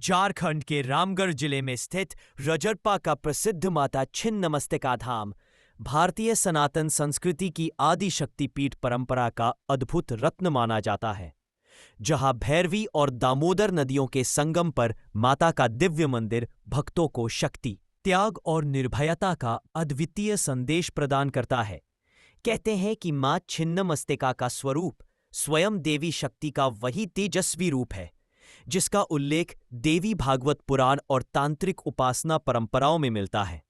झारखंड के रामगढ़ जिले में स्थित रजरप्पा का प्रसिद्ध माता छिन्नमस्तिका धाम भारतीय सनातन संस्कृति की आदि शक्तिपीठ परंपरा का अद्भुत रत्न माना जाता है, जहां भैरवी और दामोदर नदियों के संगम पर माता का दिव्य मंदिर भक्तों को शक्ति, त्याग और निर्भयता का अद्वितीय संदेश प्रदान करता है। कहते हैं कि मां छिन्नमस्तिका का स्वरूप स्वयं देवी शक्ति का वही तेजस्वी रूप है, जिसका उल्लेख देवी भागवत पुराण और तांत्रिक उपासना परंपराओं में मिलता है।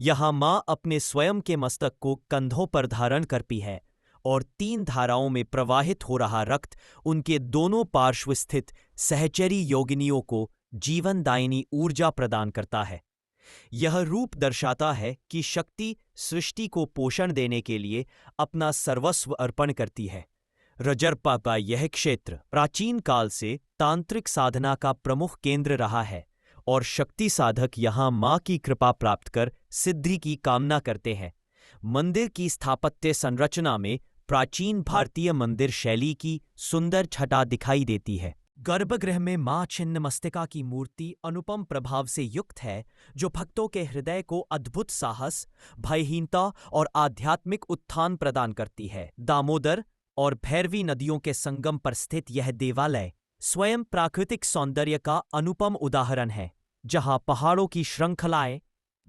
यहाँ मां अपने स्वयं के मस्तक को कंधों पर धारण करती है और 3 धाराओं में प्रवाहित हो रहा रक्त उनके दोनों पार्श्व स्थित सहचरी योगिनियों को जीवनदायिनी ऊर्जा प्रदान करता है। यह रूप दर्शाता है कि शक्ति सृष्टि को पोषण देने के लिए अपना सर्वस्व अर्पण करती है। रजरप्पा का यह क्षेत्र प्राचीन काल से तांत्रिक साधना का प्रमुख केंद्र रहा है और शक्ति साधक यहाँ मां की कृपा प्राप्त कर सिद्धि की कामना करते हैं। मंदिर की स्थापत्य संरचना में प्राचीन भारतीय मंदिर शैली की सुंदर छटा दिखाई देती है। गर्भगृह में मां छिन्नमस्तिका की मूर्ति अनुपम प्रभाव से युक्त है, जो भक्तों के हृदय को अद्भुत साहस, भयहीनता और आध्यात्मिक उत्थान प्रदान करती है। दामोदर और भैरवी नदियों के संगम पर स्थित यह देवालय स्वयं प्राकृतिक सौंदर्य का अनुपम उदाहरण है, जहां पहाड़ों की श्रृंखलाएं,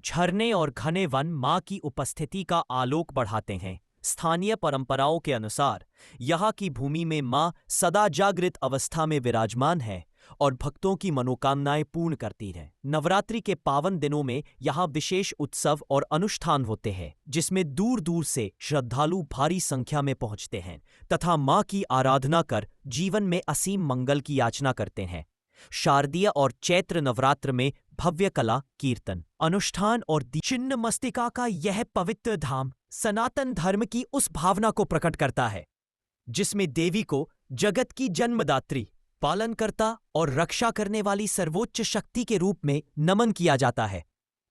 झरने और घने वन मां की उपस्थिति का आलोक बढ़ाते हैं। स्थानीय परंपराओं के अनुसार यहाँ की भूमि में मां सदा जागृत अवस्था में विराजमान है और भक्तों की मनोकामनाएं पूर्ण करती है। नवरात्रि के पावन दिनों में यहाँ विशेष उत्सव और अनुष्ठान होते हैं, जिसमें दूर दूर से श्रद्धालु भारी संख्या में पहुंचते हैं तथा मां की आराधना कर जीवन में असीम मंगल की याचना करते हैं। शारदीय और चैत्र नवरात्र में भव्य कला, कीर्तन, अनुष्ठान और छिन्नमस्तिका का यह पवित्र धाम सनातन धर्म की उस भावना को प्रकट करता है जिसमें देवी को जगत की जन्मदात्री, पालनकर्ता और रक्षा करने वाली सर्वोच्च शक्ति के रूप में नमन किया जाता है।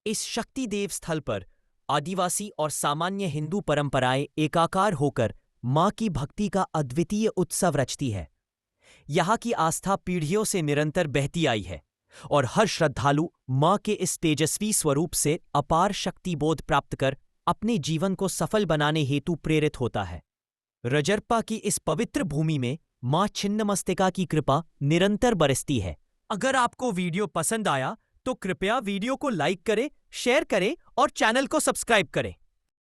इस शक्ति देव स्थल पर आदिवासी और सामान्य हिंदू परंपराएं एकाकार होकर मां की भक्ति का अद्वितीय उत्सव रचती है। यहाँ की आस्था पीढ़ियों से निरंतर बहती आई है और हर श्रद्धालु मां के इस तेजस्वी स्वरूप से अपार शक्ति बोध प्राप्त कर अपने जीवन को सफल बनाने हेतु प्रेरित होता है। रजरप्पा की इस पवित्र भूमि में मां छिन्नमस्तिका की कृपा निरंतर बरसती है। अगर आपको वीडियो पसंद आया तो कृपया वीडियो को लाइक करें, शेयर करें और चैनल को सब्सक्राइब करें।